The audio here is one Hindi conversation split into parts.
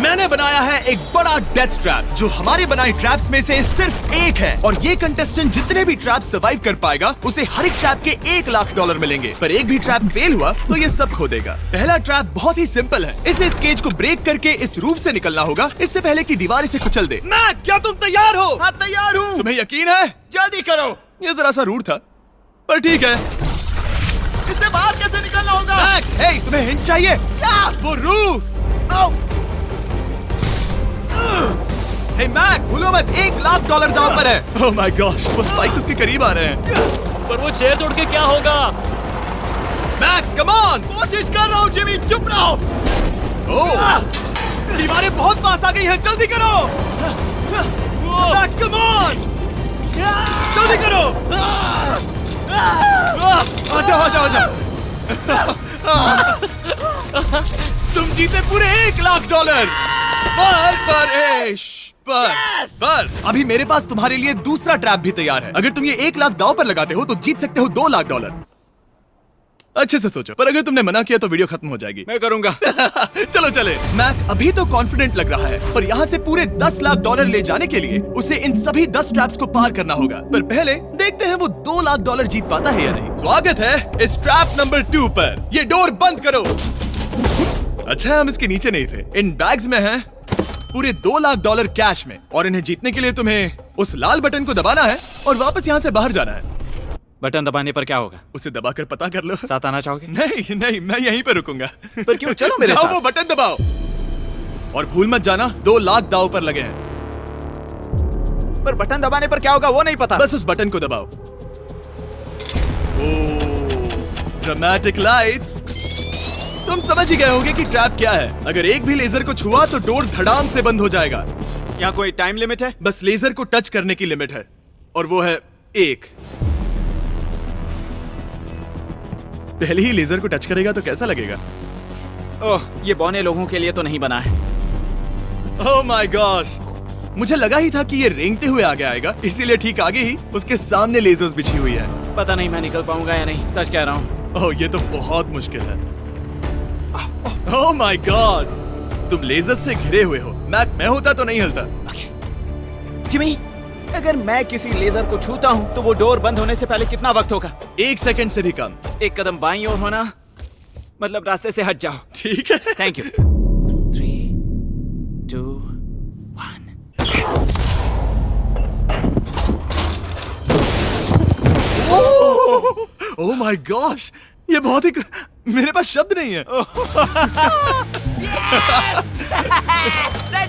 मैंने बनाया है एक बड़ा डेथ ट्रैप जो हमारे बनाए ट्रैप्स में से सिर्फ एक है, और ये कंटेस्टेंट जितने भी ट्रैप सर्वाइव कर पाएगा उसे हर एक ट्रैप के $1 लाख मिलेंगे। पर एक भी ट्रैप फेल हुआ तो ये सब खो देगा। पहला ट्रैप बहुत ही सिंपल है, इसे इस केज को ब्रेक करके इस रूफ से निकलना होगा, इससे पहले कि दीवार इसे कुचल दे। मैक, क्या तुम तैयार हो? हाँ, तैयार हूँ। तुम्हें यकीन है? जल्दी करो। ये जरा सा रूड था, पर ठीक है। इससे बाहर कैसे निकलना होगा? मैक, हे, तुम्हें हिंट चाहिए? क्या? वो रूफ। हे मैक, भूलो मत, $1 लाख दांव पर है। ओह माय गॉश, वो स्पाइक्स उसके करीब आ रहे हैं। पर वो चेयर तोड़ के क्या होगा? Mac, come on. कोशिश कर रहा हूँ जिमी, चुप रहो। ओह, दीवारें बहुत पास आ गई हैं, जल्दी करो। मैक, कम ऑन, जल्दी करो। आ जाओ। तुम जीते पूरे $1 लाख। पर अभी मेरे पास तुम्हारे लिए दूसरा ट्रैप भी तैयार है। अगर तुम ये $1 लाख दांव पर लगाते हो तो जीत सकते हो $2 लाख। अच्छे से सोचो, पर अगर तुमने मना किया तो वीडियो खत्म हो जाएगी। मैं करूंगा। चलो चले। मैक अभी तो कॉन्फिडेंट लग रहा है, पर यहाँ से पूरे $10 लाख ले जाने के लिए उसे इन सभी 10 ट्रैप्स को पार करना होगा। पर पहले देखते हैं वो $2 लाख जीत पाता है या नहीं। स्वागत है इस ट्रैप नंबर 2 पर। ये डोर बंद करो। अच्छा, हम इसके नीचे नहीं थे। इन बैग्स में है पूरे $2 लाख कैश में, और इन्हें जीतने के लिए तुम्हें उस लाल बटन को दबाना है और वापस यहाँ से बाहर जाना है। बटन दबाने पर क्या होगा? उसे दबाकर पता कर लो। साथ आना चाहोगे? नहीं, मैं यहीं पर रुकूंगा। पर क्यों? चलो मेरे जाओ, साथ। वो बटन दबाओ और भूल मत जाना $2 लाख दांव पर लगे हैं। पर बटन दबाने पर क्या होगा वो नहीं पता। बस उस बटन को दबाओ। Dramatic lights. तुम समझ ही गए होंगे कि ट्रैप क्या है। अगर एक भी लेजर को छुआ तो डोर धड़ाम से बंद हो जाएगा। यहाँ कोई टाइम लिमिट है? बस लेजर को टच करने की लिमिट है, और वो है 1। पहले ही लेजर को टच करेगा तो कैसा लगेगा? ओह, ये बौने लोगों के लिए तो नहीं बना है। ओह माय गॉश, मुझे लगा ही था कि ये रेंगते हुए आगे आएगा, इसीलिए ठीक आगे ही उसके सामने लेजर्स बिछी हुई है। पता नहीं मैं निकल पाऊंगा या नहीं, सच कह रहा हूँ। ओह, ये तो बहुत मुश्किल है। ओह माय गॉड, तुम लेजर से घिरे हुए हो। मैक, मैं होता तो नहीं हिलता। जिमी, अगर मैं किसी लेजर को छूता हूँ तो वो डोर बंद होने से पहले कितना वक्त होगा? 1 सेकंड से भी कम। एक कदम बाईं ओर होना, मतलब रास्ते से हट जाओ। ठीक है। Thank you. 3, 2, 1। Oh my gosh, ये बहुत ही मेरे पास शब्द नहीं है।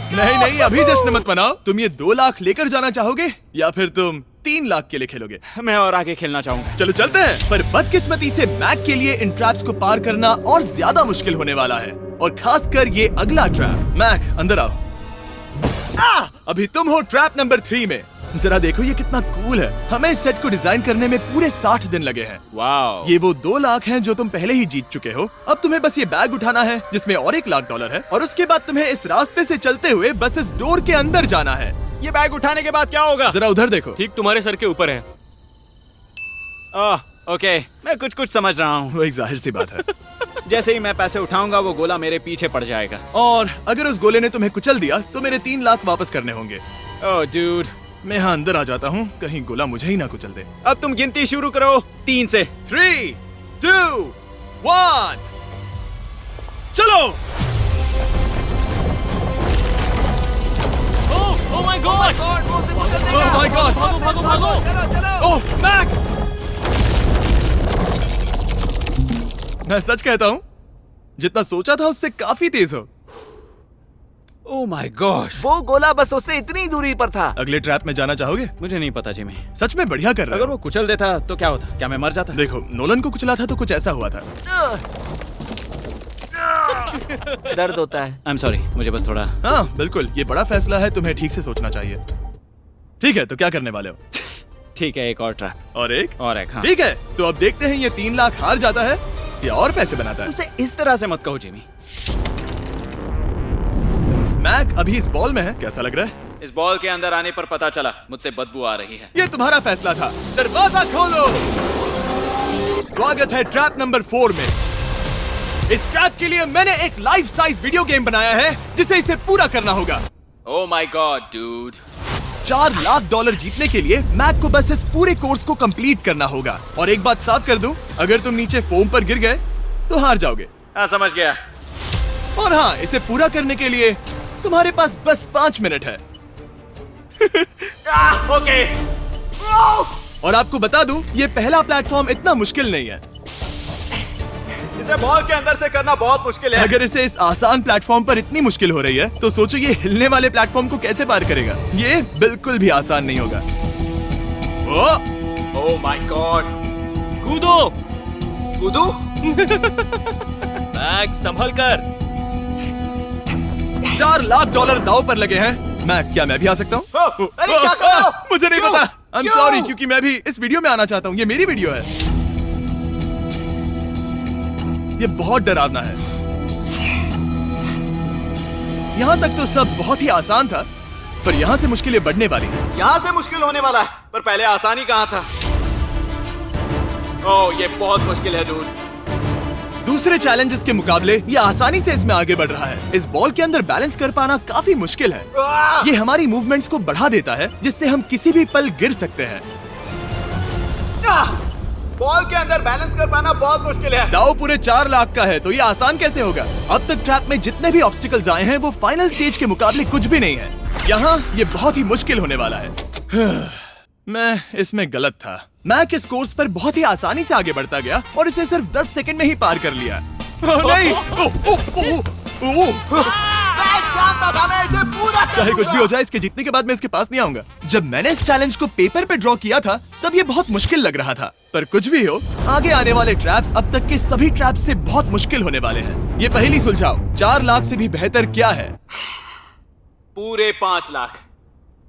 नहीं, अभी जश्न मत मनाओ। तुम ये 2 लाख लेकर जाना चाहोगे या फिर तुम 3 लाख के लिए खेलोगे? मैं और आगे खेलना चाहूंगा। चलो चलते हैं। पर बदकिस्मती से मैक के लिए इन ट्रैप्स को पार करना और ज्यादा मुश्किल होने वाला है, और खासकर ये अगला ट्रैप। मैक, अंदर आओ। अभी तुम हो ट्रैप नंबर 3 में। जरा देखो ये कितना कूल है। हमें इस सेट को डिजाइन करने में पूरे 60 दिन लगे हैं। वाओ। ये वो 2 लाख हैं जो तुम पहले ही जीत चुके हो। अब तुम्हें बस ये बैग उठाना है जिसमें और $1 लाख है, और उसके बाद तुम्हें इस रास्ते से चलते हुए बस इस डोर के अंदर जाना है। ये बैग उठाने के बाद क्या होगा? जरा उधर देखो। ठीक तुम्हारे सर के ऊपर है। ओके, मैं कुछ समझ रहा हूँ। वो एक जाहिर सी बात है। जैसे ही मैं पैसे उठाऊंगा वो गोला मेरे पीछे पड़ जाएगा। और अगर उस गोले ने तुम्हें कुचल दिया तो मेरे 3 लाख वापस करने होंगे। ओह डूड, मैं यहाँ अंदर आ जाता हूँ, कहीं गोला मुझे ही ना कुचल दे। अब तुम गिनती शुरू करो 3 से। 3, 2, 1, चलो। Oh my God! Oh my God! भागो! ओह मैक! मैं सच कहता हूँ, जितना सोचा था उससे काफी तेज हो। ओह माय गॉश, वो गोला बस उससे इतनी दूरी पर था। अगले ट्रैप में जाना चाहोगे? मुझे नहीं पता जिमी। सच में बढ़िया कर रहा है। अगर वो कुचल देता तो क्या होता? क्या मैं मर जाता? देखो, नोलन को कुचला था तो कुछ ऐसा हुआ था। दर्द होता है। आई एम सॉरी, मुझे बस थोड़ा। हाँ बिल्कुल, ये बड़ा फैसला है, तुम्हें ठीक से सोचना चाहिए। ठीक है, तो क्या करने वाले हो? ठीक है, एक और ट्रैप। और एक? और एक, हाँ। ठीक है, तो अब देखते हैं ये 3 लाख हार जाता है या और पैसे बनाता है। उसे इस तरह से मत कहो जिमी। मैक अभी इस बॉल में है, कैसा लग रहा है? इस बॉल के अंदर आने पर पता चला मुझसे बदबू आ रही है। ये तुम्हारा फैसला था, दरवाजा खोलो। स्वागत है ट्रैप नंबर 4 में। इस ट्रैप के लिए मैंने एक लाइफ साइज वीडियो गेम बनाया है जिसे इसे पूरा करना होगा। Oh my God dude. $4 lakh जीतने के लिए मैक को बस इस पूरे कोर्स को कंप्लीट करना होगा। और एक बात साफ कर दूं, अगर तुम नीचे फोम पर गिर गए तो हार जाओगे। हाँ समझ गया। और हाँ, इसे पूरा करने के लिए तुम्हारे पास बस 5 मिनट है। ओके। और आपको बता दूं, ये पहला प्लेटफॉर्म इतना मुश्किल नहीं है। इसे बॉल के अंदर से करना बहुत मुश्किल है। अगर इसे इस आसान प्लेटफॉर्म पर इतनी मुश्किल हो रही है तो सोचो ये हिलने वाले प्लेटफॉर्म को कैसे पार करेगा। ये बिल्कुल भी आसान नहीं होगा। Oh my God. कूदो। कूदू? मैक संभल कर। $4 लाख दाव पर लगे हैं। क्या मैं भी आ सकता हूँ? अरे क्या कर रहे हो? मुझे नहीं क्यों? पता। आई एम क्यों? सॉरी, क्योंकि मैं भी इस वीडियो में आना चाहता हूँ। ये मेरी वीडियो है। ये बहुत डरावना है। यहाँ तक तो सब बहुत ही आसान था, पर यहाँ से मुश्किलें बढ़ने वाली हैं। यहाँ से मुश्किल होने वाला है, पर पहले आसानी कहाँ था? ओह ये बहुत मुश्किल है डूड। दूसरे चैलेंजेस के मुकाबले ये आसानी से इसमें आगे बढ़ रहा है। इस बॉल के अंदर बैलेंस कर पाना काफी मुश्किल है। ये हमारी मूवमेंट्स को बढ़ा देता है, जिससे हम किसी भी पल गिर सकते हैं। बॉल के अंदर बैलेंस कर पाना बहुत मुश्किल है। दाव पूरे 4 लाख का है, तो ये आसान कैसे होगा? अब तक ट्रैप में जितने भी ऑब्स्टिकल्स आए हैं वो फाइनल स्टेज के मुकाबले कुछ भी नहीं है। यहाँ ये बहुत ही मुश्किल होने वाला है। मैं इसमें गलत था। मैक इस कोर्स पर बहुत ही आसानी से आगे बढ़ता गया और इसे सिर्फ 10 सेकंड में ही पार कर लिया। नहीं! चाहे कुछ भी हो जाए, इसके जीतने के बाद मैं इसके पास नहीं आऊंगा। जब मैंने इस चैलेंज को पेपर पे ड्रॉ किया था तब ये बहुत मुश्किल लग रहा था, पर कुछ भी हो, आगे आने वाले ट्रैप्स अब तक के सभी ट्रैप्स से बहुत मुश्किल होने वाले हैं। ये पहली सुलझाओ, 4 लाख से भी बेहतर क्या है? पूरे 5 लाख।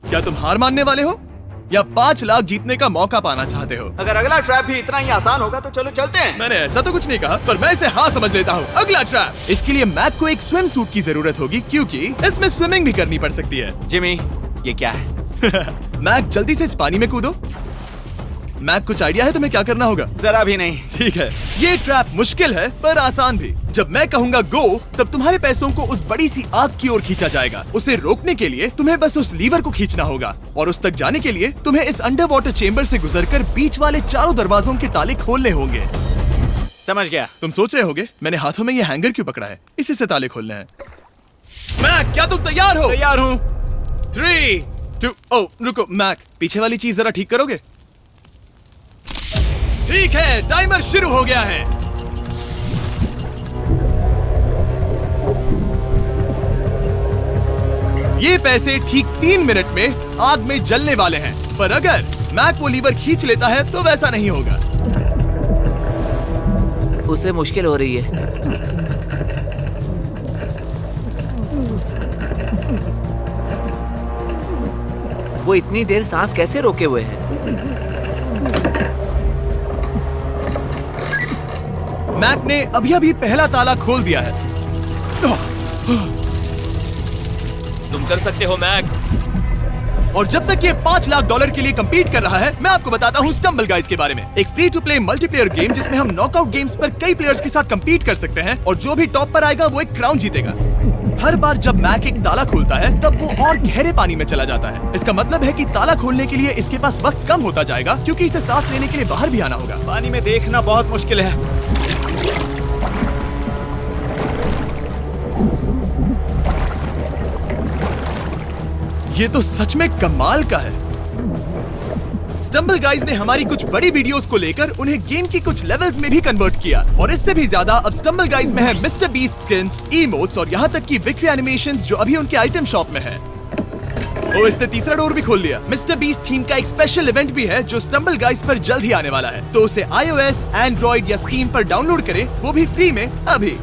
क्या तुम हार मानने वाले हो या 5 लाख जीतने का मौका पाना चाहते हो? अगर अगला ट्रैप भी इतना ही आसान होगा तो चलो चलते हैं। मैंने ऐसा तो कुछ नहीं कहा, पर मैं इसे हाँ समझ लेता हूँ। अगला ट्रैप। इसके लिए मैक को एक स्विम सूट की जरूरत होगी, क्योंकि इसमें स्विमिंग भी करनी पड़ सकती है। जिमी ये क्या है? मैक जल्दी से इस पानी में कूदो। मैक कुछ आइडिया है तुम्हें क्या करना होगा? जरा भी नहीं। ठीक है, ये ट्रैप मुश्किल है पर आसान भी। जब मैं कहूंगा गो, तब तुम्हारे पैसों को उस बड़ी सी आग की ओर खींचा जाएगा। उसे रोकने के लिए तुम्हें बस उस लीवर को खींचना होगा, और उस तक जाने के लिए तुम्हें इस अंडर वाटर चेम्बर से गुजरकर बीच वाले चारों दरवाजों के ताले खोलने होंगे। समझ गया। तुम सोच रहे होगे मैंने हाथों में ये हैंगर क्यों पकड़ा है? इसी से ताले खोलने हैं। मैक, क्या तुम तैयार हो? तैयार हूँ। 3, 2, ओ रुको मैक, पीछे वाली चीज जरा ठीक करोगे? ठीक है, टाइमर शुरू हो गया है। ये पैसे ठीक 3 मिनट में आग में जलने वाले हैं, पर अगर मैक वो लीवर खींच लेता है तो वैसा नहीं होगा। उसे मुश्किल हो रही है। वो इतनी देर सांस कैसे रोके हुए है? मैक ने अभी पहला ताला खोल दिया है। तुम कर सकते हो मैक। और जब तक ये $5 लाख के लिए compete कर रहा है, मैं आपको बताता हूँ स्टम्बल गाइज के बारे में। एक free to play multiplayer game जिसमें हम नॉकआउट गेम्स पर कई प्लेयर्स के साथ compete कर सकते हैं, और जो भी टॉप पर आएगा वो एक क्राउन जीतेगा। हर बार जब मैक एक ताला खोलता है तब वो और गहरे पानी में चला जाता है। इसका मतलब है कि ताला खोलने के लिए इसके पास वक्त कम होता जाएगा, क्योंकि इसे सांस लेने के लिए बाहर भी आना होगा। पानी में देखना बहुत मुश्किल है। ये तो सच में कमाल का है। स्टम्बल गाइज ने हमारी कुछ बड़ी वीडियोस को लेकर उन्हें गेम की कुछ लेवल्स में भी कन्वर्ट किया, और इससे भी ज्यादा अब स्टम्बल गाइज में है मिस्टर बीस्ट स्किन्स, इमोट्स और यहाँ तक की विक्ट्री एनिमेशंस जो अभी उनके आइटम शॉप में है। ओ, इसने तीसरा डोर भी खोल दिया। मिस्टर बीस्ट थीम का एक स्पेशल इवेंट भी है जो स्टम्बल गाइज पर जल्द ही आने वाला है, तो उसे iOS, Android या Steam पर डाउनलोड करें, वो भी फ्री में अभी।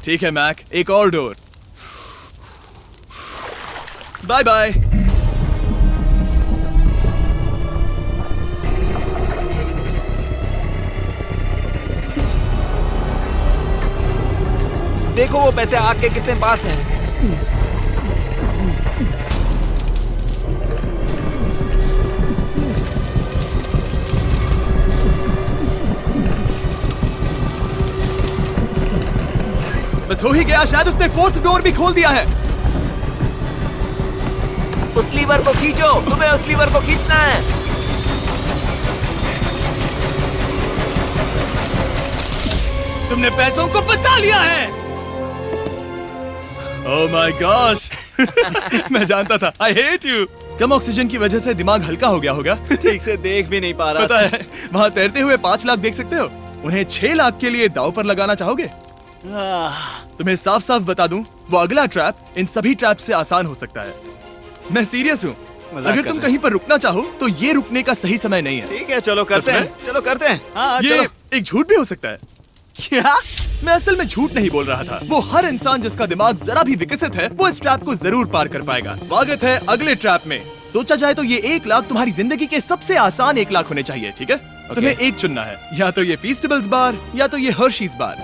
ठीक है मैक, एक और डोर। Bye bye. देखो वो पैसे आग के कितने पास हैं। बस हो ही गया, शायद उसने फोर्थ डोर भी खोल दिया है। उस लीवर को खींचो, तुम्हें उस लीवर को खींचना है। तुमने पैसों को बचा लिया है। ओह माय गॉश। मैं जानता था। I hate you. Come oxygen की वजह से दिमाग हल्का हो गया होगा। ठीक से देख भी नहीं पा रहा पता है, वहाँ तैरते हुए 5 लाख देख सकते हो। उन्हें 6 लाख के लिए दांव पर लगाना चाहोगे? तुम्हें साफ साफ बता दूं, वो अगला ट्रैप इन सभी ट्रैप से आसान हो सकता है। मैं सीरियस हूँ। मजाक अगर कर तुम रहे कहीं पर रुकना चाहो तो ये रुकने का सही समय नहीं है। ठीक है, चलो करते सच हैं, में? चलो करते हैं। हाँ, ये चलो। एक झूठ भी हो सकता है। क्या? मैं असल में झूठ नहीं बोल रहा था। वो हर इंसान जिसका दिमाग जरा भी विकसित है, वो इस ट्रैप को जरूर पार कर पाएगा। स्वागत है अगले ट्रैप में। सोचा जाए तो ये 1 लाख तुम्हारी जिंदगी के सबसे आसान 1 लाख होने चाहिए, ठीक है? तुम्हें एक चुनना है, या तो ये फीस्टेबल्स बार या तो ये हर्शीज बार।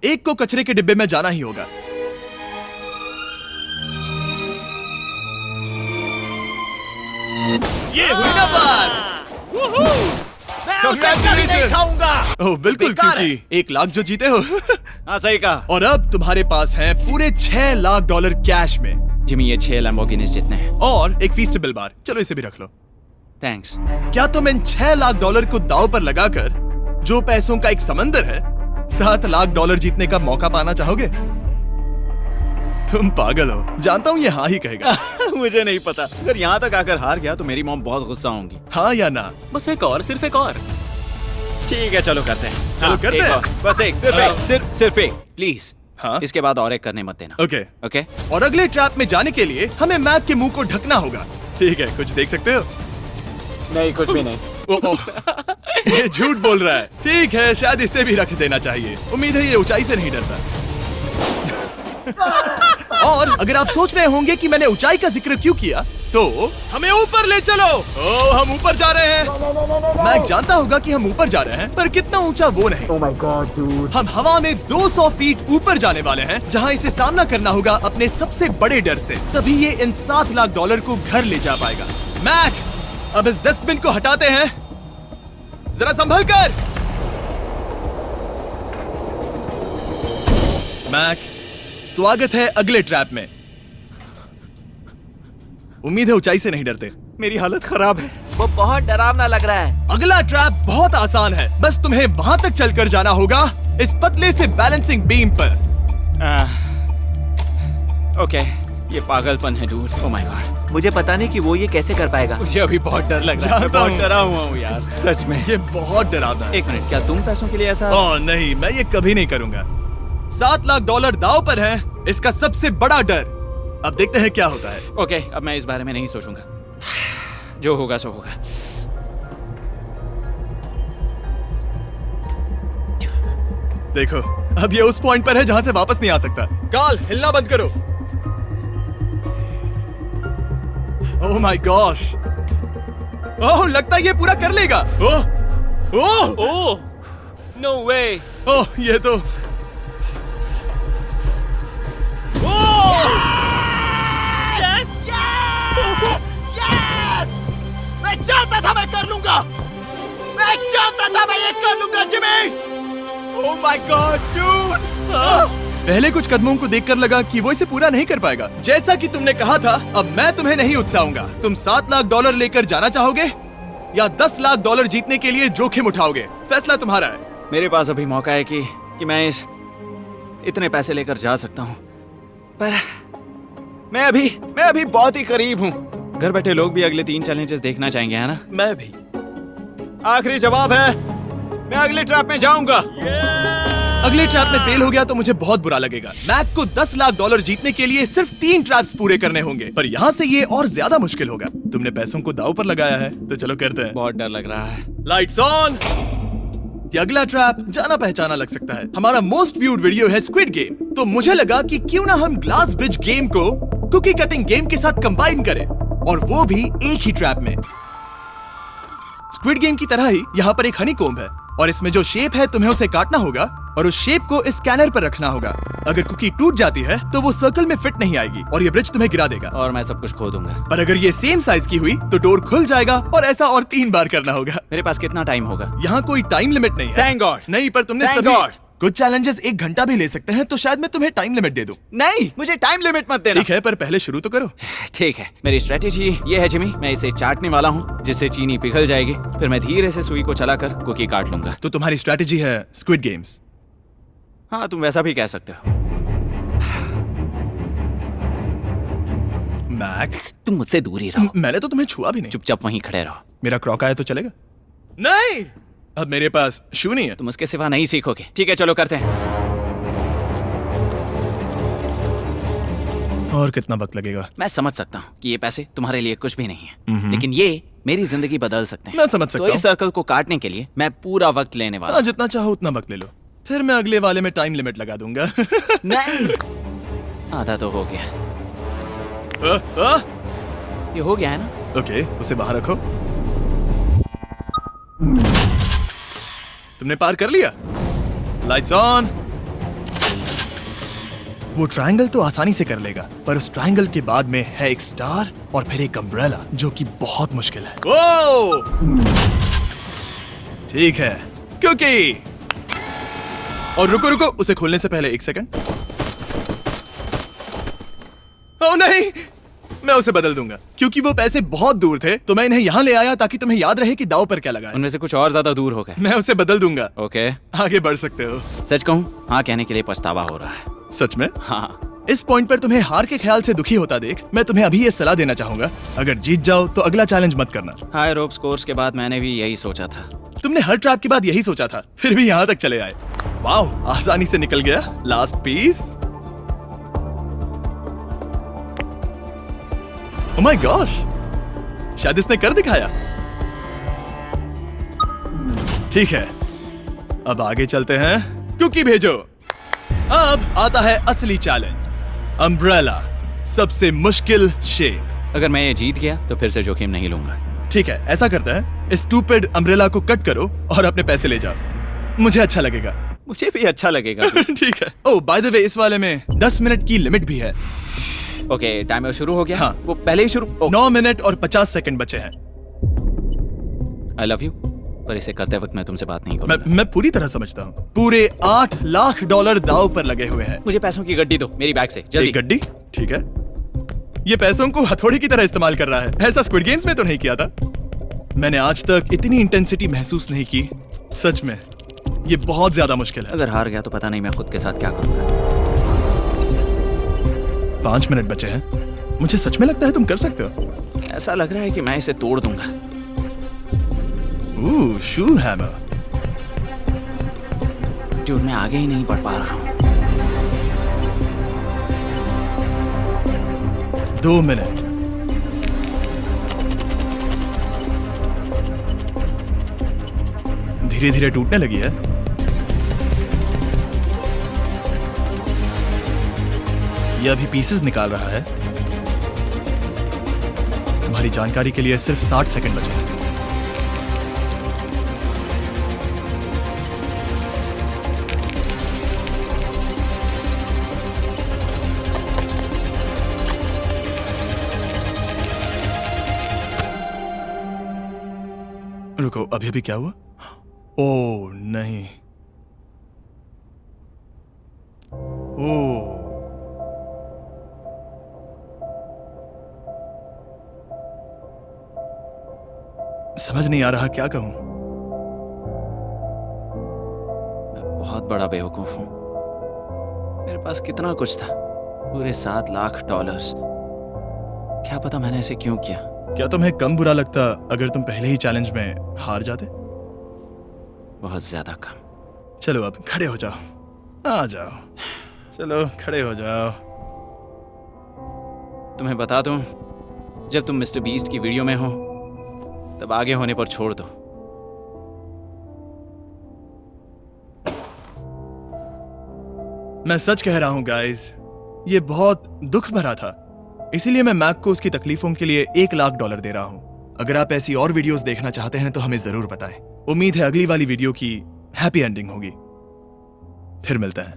एक को कचरे के डिब्बे में जाना ही होगा। ये हुई ना बात। नहीं खाऊंगा। ओह बिल्कुल, बेकार है। क्योंकि 1 लाख जो जीते हो। हाँ, सही कहा। और अब तुम्हारे पास है पूरे 6 लाख डॉलर कैश में, जिमी, ये 6 लैम्बोर्गिनीज जितने हैं। और एक फीस्टेबल बार। चलो इसे भी रख लो। थैंक्स। क्या तुम इन 6 लाख डॉलर को दांव पर लगाकर, जो पैसों का एक समंदर है, 7 लाख डॉलर जीतने का मौका पाना चाहोगे? तुम पागल हो, जानता हूँ ये हाँ ही कहेगा। मुझे नहीं पता। अगर यहाँ तक आकर हार गया तो मेरी मॉम बहुत गुस्सा होंगी। हाँ या ना? बस एक और, सिर्फ एक और। ठीक है, चलो करते हैं। चलो हाँ, करते एक हैं। और। बस एक, सिर्फ एक, प्लीज। हाँ? इसके बाद और एक करने मत देना। ओके। ओके? और अगले ट्रैप में जाने के लिए हमें मैक के मुंह को ढकना होगा। ठीक है, कुछ देख सकते हो? नहीं, कुछ भी नहीं। ये झूठ बोल रहा है। ठीक है, शायद इसे भी रख देना चाहिए। उम्मीद है ये ऊंचाई से नहीं डरता। और अगर आप सोच रहे होंगे कि मैंने ऊंचाई का जिक्र क्यों किया, तो हमें ऊपर ले चलो। ओह, हम ऊपर जा रहे हैं। मैं जानता होगा कि हम ऊपर जा रहे हैं, पर कितना ऊंचा वो नहीं। Oh my God, dude. हम हवा में 200 फीट ऊपर जाने वाले हैं, जहां इसे सामना करना होगा अपने सबसे बड़े डर से। तभी ये इन 7 लाख डॉलर को घर ले जा पाएगा। मैक, अब इस डस्टबिन को हटाते हैं। जरा संभल कर। मैक, स्वागत है अगले ट्रैप में। उम्मीद है ऊंचाई से नहीं डरते। मेरी हालत खराब है। वो बहुत डरावना लग रहा है। अगला ट्रैप बहुत आसान है, बस तुम्हें वहां तक चलकर जाना होगा, इस पतले से बैलेंसिंग बीम पर। ओके, ये पागलपन है डूड। ओह माय गॉड, मुझे पता नहीं कि वो ये कैसे कर पाएगा। मुझे अभी बहुत डर लग रहा है। जानता बहुत हूँ। डरा हुआ हूँ यार, सच में। ये बहुत डरावना है। एक मिनट, क्या तुम पैसों के लिए ऐसा? ओह नहीं, मैं ये कभी नहीं करूंगा। 7 लाख डॉलर दांव पर है, इसका सबसे बड़ा डर। अब देखते हैं क्या होता है। ओके, अब मैं इस बारे में नहीं सोचूंगा। जो होगा सो होगा। देखो, अब ये उस पॉइंट पर है जहां से वापस नहीं आ सकता। काल, हिलना बंद करो। ओह माय गॉश। ओह, लगता है ये पूरा कर लेगा। ओह, ओह, ओह, नो वे। ओह, ये तो मैं चाहता था मैं कर लूंगा। मैं चाहता था मैं ये कर लूंगा, Jimmy. Oh my God, dude. पहले कुछ कदमों को देखकर लगा कि वो इसे पूरा नहीं कर पाएगा। जैसा कि तुमने कहा था, अब मैं तुम्हें नहीं उकसाऊंगा। तुम 7 लाख डॉलर लेकर जाना चाहोगे या 10 लाख डॉलर जीतने के लिए जोखिम उठाओगे? फैसला तुम्हारा है। मेरे पास अभी मौका है कि मैं इतने पैसे लेकर जा सकता हूँ, पर मैं अभी बहुत ही करीब हूँ। घर बैठे लोग भी अगले 3 चैलेंजेस देखना चाहेंगे, है ना? मैं भी। आखिरी जवाब है, मैं अगले ट्रैप में जाऊंगा। अगले ट्रैप में फेल हो गया तो मुझे बहुत बुरा लगेगा। मैक को 10 लाख डॉलर जीतने के लिए सिर्फ 3 ट्रैप्स पूरे करने होंगे, पर यहाँ से ये और ज्यादा मुश्किल होगा। तुमने पैसों को दांव पर लगाया है, तो चलो करते हैं। बहुत डर लग रहा है। Lights on. ये अगला ट्रैप जाना पहचाना लग सकता है। हमारा मोस्ट व्यूड वीडियो है स्क्विड गेम, तो मुझे लगा कि क्यों ना हम ग्लास ब्रिज गेम को कुकी कटिंग गेम के साथ कंबाइन करें, और वो भी एक ही ट्रैप में। स्क्विड गेम की तरह ही यहाँ पर एक हनीकॉम्ब है, और इसमें जो शेप है तुम्हें उसे काटना होगा और उस शेप को इस स्कैनर पर रखना होगा। अगर कुकी टूट जाती है तो वो सर्कल में फिट नहीं आएगी और ये ब्रिज तुम्हें गिरा देगा। और मैं सब कुछ खो दूंगा। पर अगर ये सेम साइज की हुई तो डोर खुल जाएगा, और ऐसा और 3 बार करना होगा। मेरे पास कितना टाइम होगा? यहाँ कोई टाइम लिमिट नहीं है। Thank God. नहीं, पर तुमने Thank सभी God. कुछ चैलेंजेस 1 घंटा भी ले सकते हैं, तो शायद मैं तुम्हें टाइम लिमिट दे दूं। नहीं, मुझे टाइम लिमिट मत देना। ठीक है, पर पहले शुरू तो करो। ठीक है, मेरी स्ट्रेटेजी ये है जिमी, मैं इसे चाटने वाला हूँ जिससे चीनी पिघल जाएगी, फिर मैं धीरे से सुई को चलाकर कुकी काट लूंगा। तो तुम्हारी स्ट्रेटेजी है स्क्विड गेम्स। हाँ, तुम वैसा भी कह सकते हो। मैक्स, तुम मुझसे दूर ही रहो। मैंने तो तुम्हें छुआ भी नहीं। चुपचाप वहीं खड़े रहो। मेरा क्रॉक आया तो चलेगा? नहीं, अब मेरे पास शू नहीं है। तुम उसके सिवा नहीं सीखोगे। ठीक है, चलो करते हैं। और कितना वक्त लगेगा? मैं समझ सकता हूँ कि ये पैसे तुम्हारे लिए कुछ भी नहीं है, लेकिन ये मेरी जिंदगी बदल सकते हैं। मैं समझ सकता तो हूँ। इस सर्कल को काटने के लिए मैं पूरा वक्त लेने वाला हाँ, हूँ। जितना चाहो उतना वक्त ले लो, फिर मैं अगले वाले में टाइम लिमिट लगा दूंगा। नहीं, आधा तो हो गया। ये हो गया है ना? ओके, उसे बाहर रखो। तुमने पार कर लिया। Lights on. वो ट्रायंगल तो आसानी से कर लेगा, पर उस ट्रायंगल के बाद में है एक स्टार और फिर एक अम्ब्रेला, जो कि बहुत मुश्किल है। ओ! ठीक है, क्योंकि और रुको रुको, उसे खोलने से पहले 1 सेकंड। ओह नहीं, मैं उसे बदल दूंगा, क्योंकि वो पैसे बहुत दूर थे, तो मैं इन्हें यहाँ ले आया ताकि तुम्हें याद रहे कि दाव पर क्या लगा है। उनमें से कुछ और ज्यादा दूर हो गए। मैं उसे बदल दूंगा। ओके, आगे बढ़ सकते हो। सच कहूँ, हाँ कहने के लिए पछतावा हो रहा है। सच में? हाँ। इस पॉइंट पर तुम्हें हार के ख्याल से दुखी होता देख, मैं तुम्हें अभी ये सलाह देना चाहूंगा, अगर जीत जाओ तो अगला चैलेंज मत करना। हाई रोप्स कोर्स के बाद मैंने भी यही सोचा था। तुमने हर ट्रैप के बाद यही सोचा था, फिर भी यहाँ तक चले आए। वाओ, आसानी से निकल गया। Last piece. Oh my gosh, शायद इसने कर दिखाया। ठीक है, अब आगे चलते हैं। कुकी भेजो। अब आता है असली चैलेंज, अम्ब्रेला, सबसे मुश्किल शेप। अगर मैं ये जीत गया तो फिर से जोखिम नहीं लूंगा। ठीक है, ऐसा करते हैं, इस स्टूपिड अम्ब्रेला को कट करो और अपने पैसे ले जाओ। मुझे अच्छा लगेगा। मुझे भी अच्छा लगेगा। ठीक है। ओह, बाय द वे, इस वाले में 10 मिनट की लिमिट भी है। ओके, टाइमर शुरू हो गया। हाँ। वो पहले ही शुरू। 9 मिनट और 50 सेकंड बचे हैं। आई लव यू, पर इसे करते वक्त मैं तुमसे बात नहीं मैं करूंगा। मैं पूरी तरह समझता हूँ। पूरे $8 लाख दांव पर लगे हुए हैं। मुझे पैसों की गड्डी दो मेरी बैग से, जल्दी। एक गड्डी? ठीक है। ये पैसों को हथौड़ी की तरह इस्तेमाल कर रहा है। ऐसा स्क्विड गेम्स में तो नहीं किया था। मैंने आज तक इतनी इंटेंसिटी महसूस नहीं की। सच में, ये बहुत ज्यादा मुश्किल है। अगर हार गया तो पता नहीं मैं खुद के साथ क्या करूंगा। 5 मिनट बचे हैं। मुझे सच में लगता है तुम कर सकते हो। ऐसा लग रहा है कि मैं इसे तोड़ दूंगा। शू हैमर। ड्यूड, मैं आगे ही नहीं बढ़ पा रहा हूँ। 2 मिनट। धीरे धीरे टूटने लगी है। ये अभी पीसेस निकाल रहा है। तुम्हारी जानकारी के लिए सिर्फ 60 सेकंड बचे हैं। रुको, अभी अभी क्या हुआ? ओह नहीं। ओह, समझ नहीं आ रहा क्या कहूं। मैं बहुत बड़ा बेवकूफ हूँ। मेरे पास कितना कुछ था, पूरे $7 लाख। क्या पता मैंने ऐसे क्यों किया। क्या तुम्हें कम बुरा लगता अगर तुम पहले ही चैलेंज में हार जाते? बहुत ज्यादा कम। चलो अब खड़े हो जाओ। आ जाओ, चलो खड़े हो जाओ। तुम्हें बता दूं, जब तुम मिस्टर बीस्ट की वीडियो में हो तब आगे होने पर छोड़ दो। मैं सच कह रहा हूं गाइस, ये बहुत दुख भरा था। इसीलिए मैं मैक को उसकी तकलीफों के लिए $1 लाख दे रहा हूं। अगर आप ऐसी और वीडियोस देखना चाहते हैं तो हमें जरूर बताएं। उम्मीद है अगली वाली वीडियो की हैप्पी एंडिंग होगी। फिर मिलते हैं।